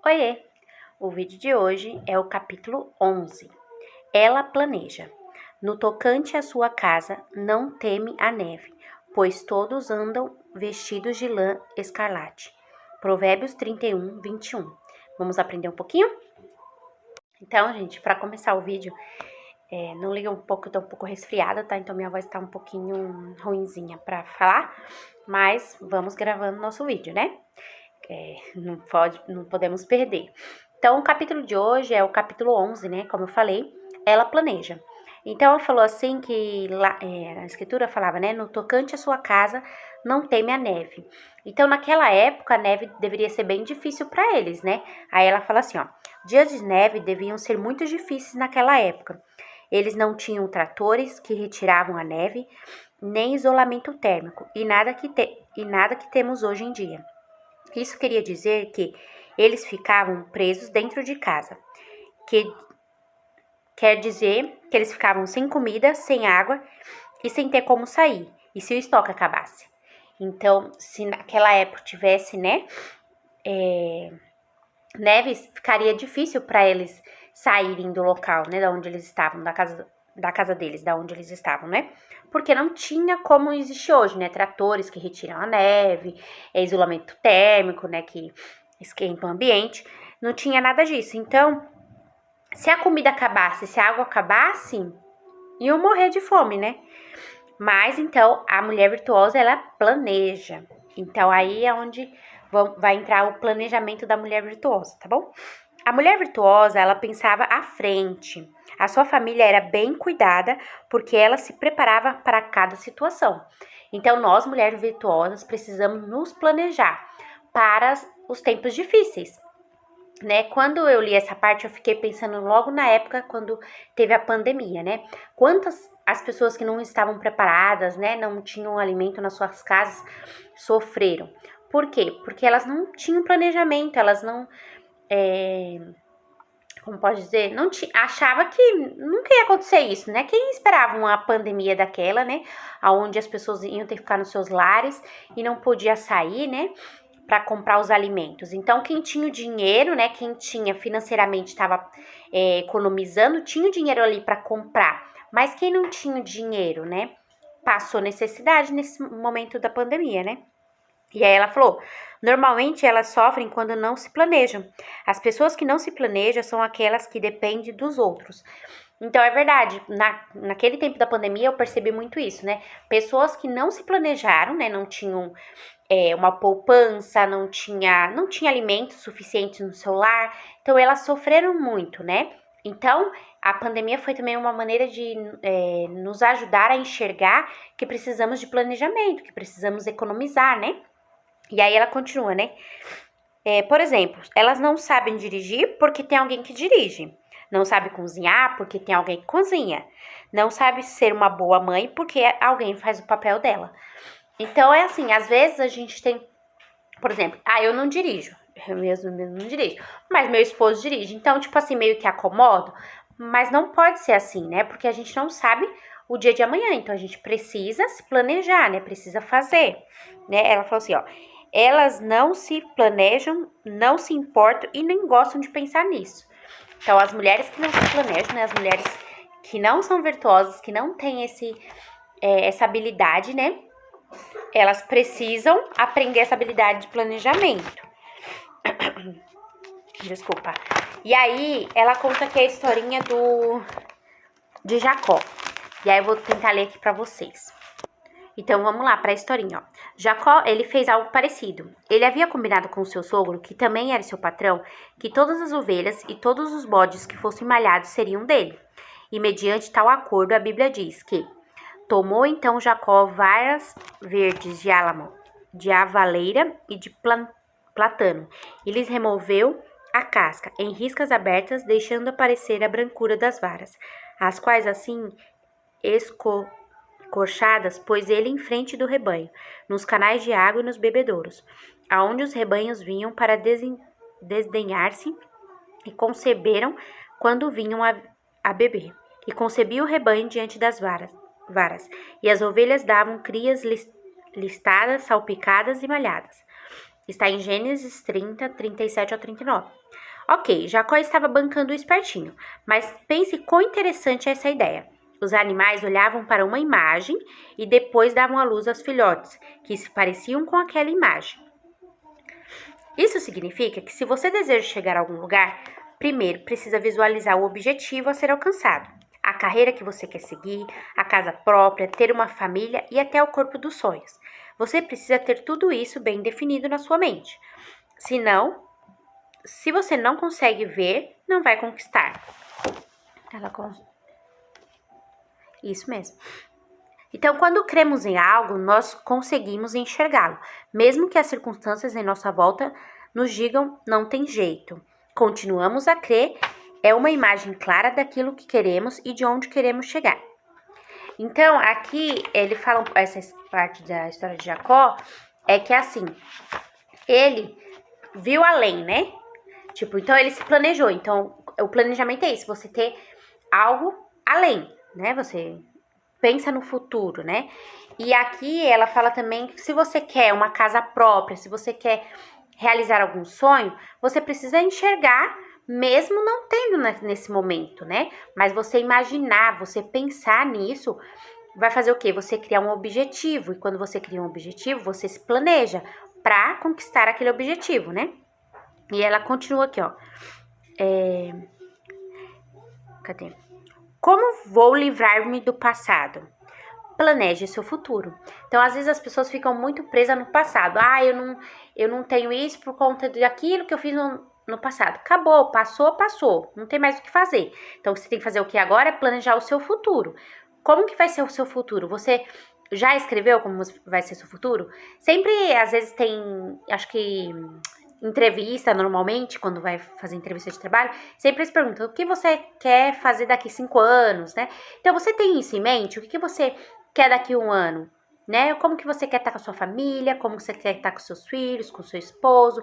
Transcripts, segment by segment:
Oiê! O vídeo de hoje é o capítulo 11. Ela planeja. No tocante à sua casa, não teme a neve, pois todos andam vestidos de lã escarlate. Provérbios 31, 21. Vamos aprender um pouquinho? Então, gente, para começar o vídeo, não liga um pouco, eu tô um pouco resfriada, tá? Então minha voz tá um pouquinho ruinzinha para falar, mas vamos gravando nosso vídeo, né? Não podemos perder. Então, o capítulo de hoje é o capítulo 11, né? Como eu falei, ela planeja. Então, ela falou assim que a escritura falava, né? No tocante à sua casa, não teme a neve. Então, naquela época, a neve deveria ser bem difícil para eles, né? Aí ela fala assim, ó. Dias de neve deviam ser muito difíceis naquela época. Eles não tinham tratores que retiravam a neve, nem isolamento térmico, e nada que temos hoje em dia. Isso queria dizer que eles ficavam presos dentro de casa, que quer dizer que eles ficavam sem comida, sem água e sem ter como sair, e se o estoque acabasse. Então, se naquela época tivesse, né, neves, ficaria difícil para eles saírem do local, né, da onde eles estavam, da casa deles, da onde eles estavam, né? Porque não tinha como existe hoje, né? Tratores que retiram a neve, isolamento térmico, né? Que esquenta o ambiente. Não tinha nada disso. Então, se a comida acabasse, se a água acabasse, iam morrer de fome, né? Mas, então, a mulher virtuosa, ela planeja. Então, aí é onde vai entrar o planejamento da mulher virtuosa, tá bom? A mulher virtuosa, ela pensava à frente. A sua família era bem cuidada porque ela se preparava para cada situação. Então, nós, mulheres virtuosas, precisamos nos planejar para os tempos difíceis, né? Quando eu li essa parte, eu fiquei pensando logo na época quando teve a pandemia, né? Quantas as pessoas que não estavam preparadas, né, não tinham alimento nas suas casas, sofreram. Por quê? Porque elas não tinham planejamento, elas não como pode dizer, não achava que nunca ia acontecer isso, né? Quem esperava uma pandemia daquela, né? Onde as pessoas iam ter que ficar nos seus lares e não podia sair, né? Para comprar os alimentos. Então, quem tinha o dinheiro, né? Quem tinha financeiramente estava economizando, tinha o dinheiro ali para comprar. Mas quem não tinha o dinheiro, né? Passou necessidade nesse momento da pandemia, né? E aí ela falou, normalmente elas sofrem quando não se planejam. As pessoas que não se planejam são aquelas que dependem dos outros. Então é verdade, naquele tempo da pandemia eu percebi muito isso, né? Pessoas que não se planejaram, né? Não tinham uma poupança, não tinha alimentos suficientes no seu lar, então elas sofreram muito, né? Então a pandemia foi também uma maneira de nos ajudar a enxergar que precisamos de planejamento, que precisamos economizar, né? E aí ela continua, né? Por exemplo, elas não sabem dirigir porque tem alguém que dirige. Não sabe cozinhar porque tem alguém que cozinha. Não sabe ser uma boa mãe porque alguém faz o papel dela. Então, é assim, às vezes a gente tem, por exemplo, eu não dirijo. Eu mesmo não dirijo. Mas meu esposo dirige. Então, tipo assim, meio que acomodo. Mas não pode ser assim, né? Porque a gente não sabe o dia de amanhã. Então, a gente precisa se planejar, né? Precisa fazer, né? Ela falou assim, ó. Elas não se planejam, não se importam e nem gostam de pensar nisso. Então, as mulheres que não se planejam, né? As mulheres que não são virtuosas, que não têm essa habilidade, né? Elas precisam aprender essa habilidade de planejamento. Desculpa. E aí, ela conta aqui a historinha de Jacó. E aí, eu vou tentar ler aqui pra vocês. Então, vamos lá para a historinha, ó. Jacó, ele fez algo parecido. Ele havia combinado com seu sogro, que também era seu patrão, que todas as ovelhas e todos os bodes que fossem malhados seriam dele. E mediante tal acordo, a Bíblia diz que tomou então Jacó varas verdes de álamo, de avaleira e de platano, e lhes removeu a casca em riscas abertas, deixando aparecer a brancura das varas, as quais assim escorchadas pôs ele em frente do rebanho, nos canais de água e nos bebedouros, aonde os rebanhos vinham para desdenhar-se e conceberam quando vinham a beber. E concebia o rebanho diante das varas, e as ovelhas davam crias listadas, salpicadas e malhadas. Está em Gênesis 30, 37 ao 39. Ok, Jacó estava bancando o espertinho, mas pense quão interessante é essa ideia. Os animais olhavam para uma imagem e depois davam à luz aos filhotes, que se pareciam com aquela imagem. Isso significa que se você deseja chegar a algum lugar, primeiro precisa visualizar o objetivo a ser alcançado, a carreira que você quer seguir, a casa própria, ter uma família e até o corpo dos sonhos. Você precisa ter tudo isso bem definido na sua mente. Senão, se você não consegue ver, não vai conquistar. Isso mesmo. Então, quando cremos em algo, nós conseguimos enxergá-lo, mesmo que as circunstâncias em nossa volta nos digam não tem jeito. Continuamos a crer, é uma imagem clara daquilo que queremos e de onde queremos chegar. Então, aqui ele fala, essa parte da história de Jacó, é que assim, ele viu além, né? Tipo, então ele se planejou. Então, o planejamento é isso, você ter algo além, né? Você pensa no futuro, né? E aqui ela fala também que se você quer uma casa própria, se você quer realizar algum sonho, você precisa enxergar, mesmo não tendo nesse momento, né? Mas você imaginar, você pensar nisso, vai fazer o quê? Você criar um objetivo. E quando você cria um objetivo, você se planeja para conquistar aquele objetivo, né? E ela continua aqui, ó. Cadê? Como vou livrar-me do passado? Planeje seu futuro. Então, às vezes as pessoas ficam muito presas no passado. Ah, eu não tenho isso por conta daquilo que eu fiz no passado. Acabou, passou. Não tem mais o que fazer. Então, você tem que fazer o que agora é planejar o seu futuro. Como que vai ser o seu futuro? Você já escreveu como vai ser o seu futuro? Sempre, às vezes, tem, acho que entrevista, normalmente, quando vai fazer entrevista de trabalho, sempre eles perguntam o que você quer fazer daqui 5 anos, né? Então, você tem isso em mente? O que você quer daqui 1 ano? Né? Como que você quer estar com a sua família? Como você quer estar com seus filhos, com seu esposo?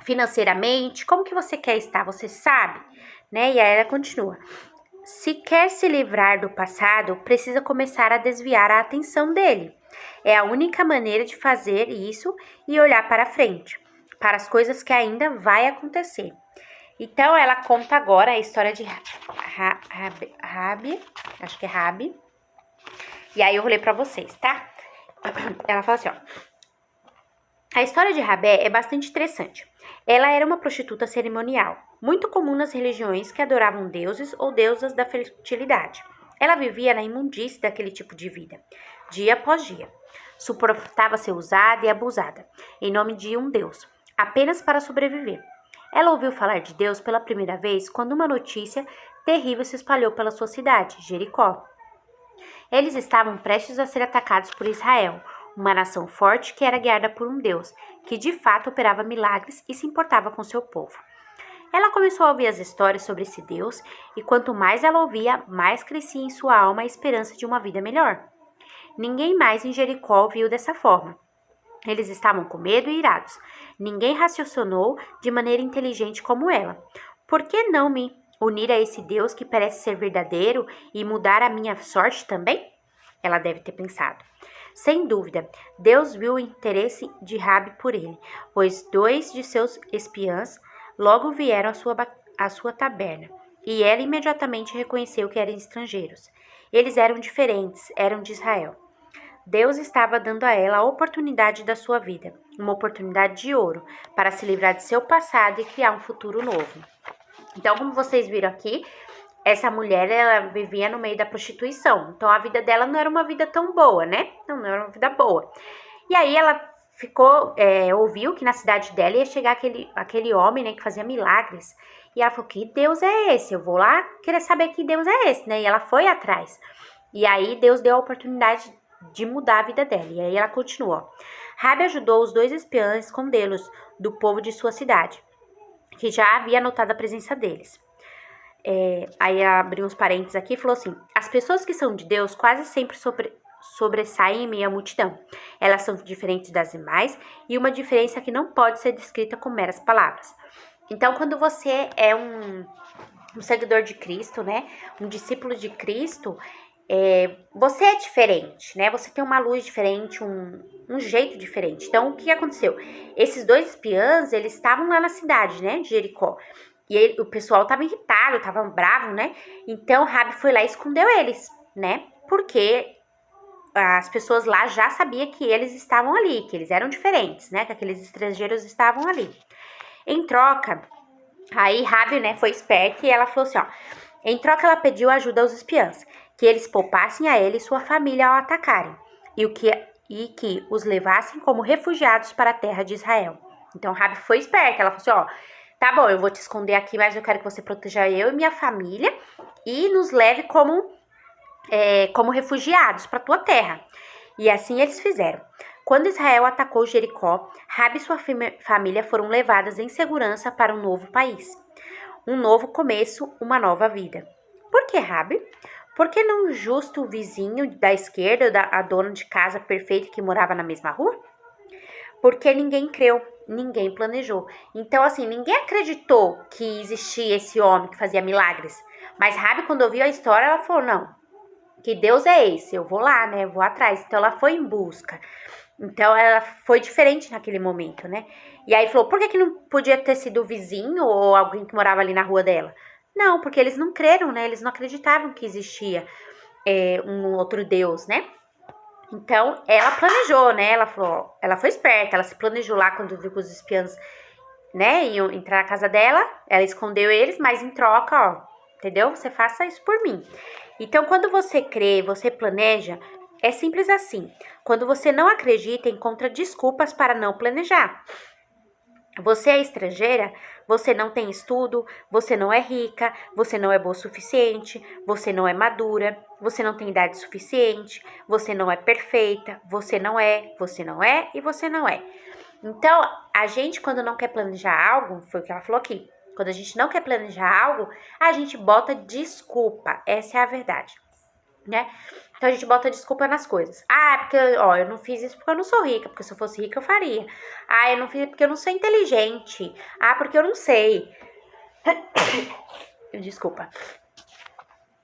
Financeiramente? Como que você quer estar? Você sabe? Né? E aí ela continua. Se quer se livrar do passado, precisa começar a desviar a atenção dele. É a única maneira de fazer isso e olhar para frente, para as coisas que ainda vai acontecer. Então, ela conta agora a história de Rabi, acho que é Rabi. E aí eu vou ler para vocês, tá? Ela fala assim, ó. A história de Rabé é bastante interessante. Ela era uma prostituta cerimonial, muito comum nas religiões que adoravam deuses ou deusas da fertilidade. Ela vivia na imundície daquele tipo de vida, dia após dia. Suportava ser usada e abusada, em nome de um deus, apenas para sobreviver. Ela ouviu falar de Deus pela primeira vez quando uma notícia terrível se espalhou pela sua cidade, Jericó. Eles estavam prestes a ser atacados por Israel, uma nação forte que era guiada por um Deus, que de fato operava milagres e se importava com seu povo. Ela começou a ouvir as histórias sobre esse Deus, e quanto mais ela ouvia, mais crescia em sua alma a esperança de uma vida melhor. Ninguém mais em Jericó viu dessa forma. Eles estavam com medo e irados. Ninguém raciocinou de maneira inteligente como ela. Por que não me unir a esse Deus que parece ser verdadeiro e mudar a minha sorte também? Ela deve ter pensado. Sem dúvida, Deus viu o interesse de Rabi por ele, pois 2 de seus espiãs logo vieram à sua taberna, e ela imediatamente reconheceu que eram estrangeiros. Eles eram diferentes, eram de Israel. Deus estava dando a ela a oportunidade da sua vida, uma oportunidade de ouro, para se livrar de seu passado e criar um futuro novo. Então, como vocês viram aqui, essa mulher, ela vivia no meio da prostituição. Então, a vida dela não era uma vida tão boa, né? Não era uma vida boa. E aí, ela ouviu que na cidade dela ia chegar aquele homem, né, que fazia milagres. E ela falou, que Deus é esse? Eu vou lá querer saber que Deus é esse, né? E ela foi atrás. E aí, Deus deu a oportunidade de mudar a vida dela. E aí, ela continuou. Rabi ajudou os 2 espiãs a escondê-los do povo de sua cidade, que já havia notado a presença deles. Aí ela abriu uns parênteses aqui e falou assim, as pessoas que são de Deus quase sempre sobressaem em meio à multidão. Elas são diferentes das demais e uma diferença que não pode ser descrita com meras palavras. Então, quando você é um seguidor de Cristo, né, um discípulo de Cristo, você é diferente, né? Você tem uma luz diferente, um jeito diferente. Então, o que aconteceu? Esses 2 espiãs, eles estavam lá na cidade, né, de Jericó. E o pessoal tava irritado, tava bravo, né? Então, Rabi foi lá e escondeu eles, né? Porque as pessoas lá já sabiam que eles estavam ali, que eles eram diferentes, né? Que aqueles estrangeiros estavam ali. Em troca, aí Rabi, né, foi esperta e ela falou assim, ó. Em troca, ela pediu ajuda aos espiãs, que eles poupassem a ele e sua família ao atacarem, e que os levassem como refugiados para a terra de Israel. Então, Rabi foi esperta, ela falou assim, ó, tá bom, eu vou te esconder aqui, mas eu quero que você proteja eu e minha família e nos leve como refugiados para tua terra. E assim eles fizeram. Quando Israel atacou Jericó, Rabi e sua família foram levadas em segurança para um novo país. Um novo começo, uma nova vida. Por que Rabi? Porque não justo o vizinho da esquerda, a dona de casa perfeita que morava na mesma rua? Porque ninguém creu, ninguém planejou. Então, assim, ninguém acreditou que existia esse homem que fazia milagres. Mas Rabi, quando ouviu a história, ela falou, não, que Deus é esse? Eu vou lá, né? Eu vou atrás. Então, ela foi em busca. Então, ela foi diferente naquele momento, né? E aí falou, por que não podia ter sido o vizinho ou alguém que morava ali na rua dela? Não, porque eles não creram, né? Eles não acreditavam que existia um outro Deus, né? Então, ela planejou, né? Ela falou, ela foi esperta, ela se planejou lá quando viu que os espiãs, né, iam entrar na casa dela, ela escondeu eles, mas em troca, ó, entendeu? Você faça isso por mim. Então, quando você crê, você planeja, é simples assim. Quando você não acredita, encontra desculpas para não planejar. Você é estrangeira, você não tem estudo, você não é rica, você não é boa o suficiente, você não é madura, você não tem idade suficiente, você não é perfeita, você não é e você não é. Então, a gente quando não quer planejar algo, foi o que ela falou aqui, quando a gente não quer planejar algo, a gente bota desculpa, essa é a verdade, né? Então a gente bota desculpa nas coisas. Ah, porque, ó, eu não fiz isso porque eu não sou rica, porque se eu fosse rica eu faria. Ah, eu não fiz porque eu não sou inteligente. Ah, porque eu não sei. Desculpa.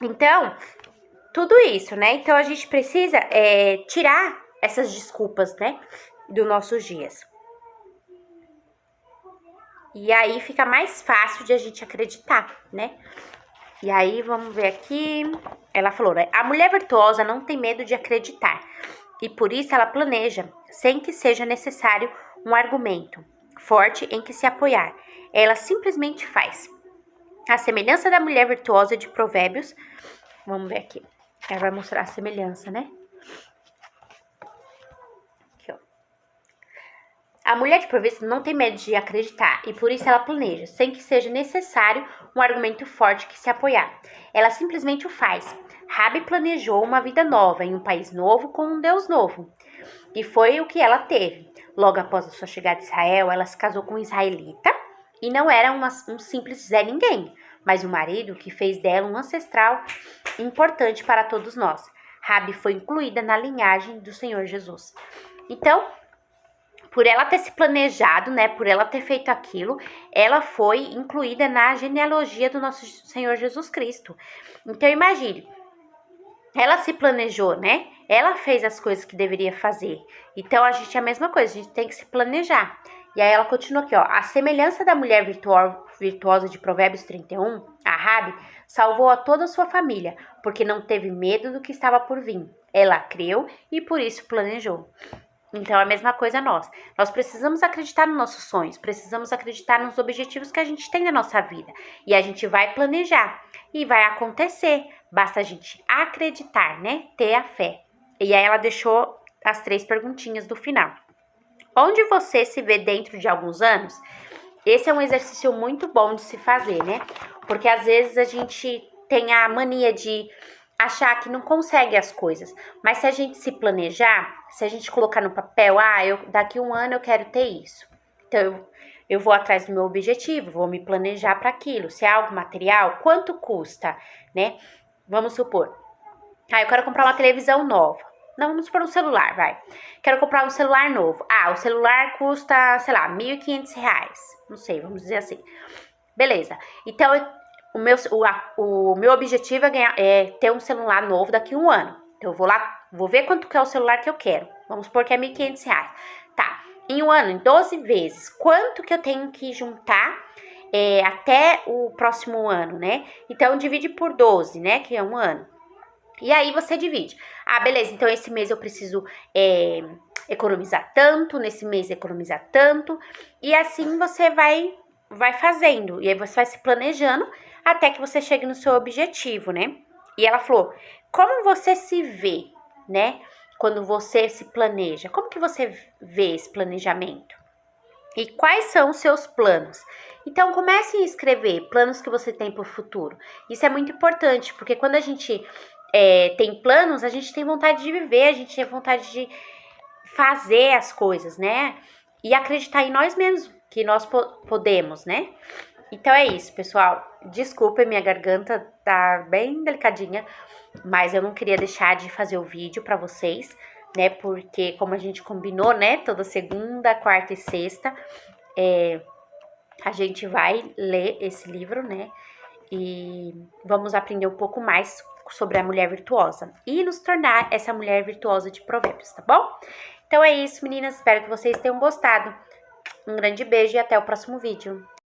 Então, tudo isso, né? Então a gente precisa tirar essas desculpas, né, dos nossos dias. E aí fica mais fácil de a gente acreditar, né? E aí, vamos ver aqui. Ela falou, né? A mulher virtuosa não tem medo de acreditar. E por isso ela planeja, sem que seja necessário um argumento forte em que se apoiar. Ela simplesmente faz. A semelhança da mulher virtuosa de Provérbios. Vamos ver aqui. Ela vai mostrar a semelhança, né? Aqui, ó. A mulher de Provérbios não tem medo de acreditar e por isso ela planeja, sem que seja necessário um argumento forte que se apoiar. Ela simplesmente o faz. Rabi planejou uma vida nova em um país novo com um Deus novo. E foi o que ela teve. Logo após a sua chegada a Israel, ela se casou com um israelita e não era um simples Zé Ninguém, mas um marido que fez dela um ancestral importante para todos nós. Rabi foi incluída na linhagem do Senhor Jesus. Então, por ela ter se planejado, né, por ela ter feito aquilo, ela foi incluída na genealogia do nosso Senhor Jesus Cristo. Então, imagine, ela se planejou, né? Ela fez as coisas que deveria fazer. Então, a gente é a mesma coisa, a gente tem que se planejar. E aí ela continua aqui, ó. A semelhança da mulher virtuosa de Provérbios 31, a Rabi, salvou a toda a sua família, porque não teve medo do que estava por vir. Ela creu e por isso planejou. Então, é a mesma coisa nós. Nós precisamos acreditar nos nossos sonhos, precisamos acreditar nos objetivos que a gente tem na nossa vida. E a gente vai planejar e vai acontecer. Basta a gente acreditar, né? Ter a fé. E aí ela deixou as 3 perguntinhas do final. Onde você se vê dentro de alguns anos? Esse é um exercício muito bom de se fazer, né? Porque às vezes a gente tem a mania de achar que não consegue as coisas. Mas se a gente se planejar, se a gente colocar no papel, daqui a um ano eu quero ter isso. Então, eu vou atrás do meu objetivo, vou me planejar para aquilo. Se é algo material, quanto custa, né? Vamos supor. Eu quero comprar uma televisão nova. Não, vamos supor um celular, vai. Quero comprar um celular novo. O celular custa, sei lá, R$ 1.500. Não sei, vamos dizer assim. Beleza. Então, o meu objetivo é ter um celular novo daqui a um ano. Então, eu vou lá, vou ver quanto que é o celular que eu quero. Vamos supor que é R$1.500. Tá, em um ano, em 12 vezes, quanto que eu tenho que juntar até o próximo ano, né? Então, divide por 12, né? Que é um ano. E aí, você divide. Ah, beleza, então esse mês eu preciso economizar tanto, nesse mês economizar tanto. E assim você vai fazendo. E aí, você vai se planejando até que você chegue no seu objetivo, né? E ela falou, como você se vê, né? Quando você se planeja, como que você vê esse planejamento? E quais são os seus planos? Então, comece a escrever planos que você tem para o futuro. Isso é muito importante, porque quando a gente tem planos, a gente tem vontade de viver, a gente tem vontade de fazer as coisas, né? E acreditar em nós mesmos, que nós podemos, né? Então é isso, pessoal. Desculpa, minha garganta tá bem delicadinha, mas eu não queria deixar de fazer o vídeo pra vocês, né? Porque como a gente combinou, né? Toda segunda, quarta e sexta, a gente vai ler esse livro, né? E vamos aprender um pouco mais sobre a mulher virtuosa e nos tornar essa mulher virtuosa de Provérbios, tá bom? Então é isso, meninas. Espero que vocês tenham gostado. Um grande beijo e até o próximo vídeo.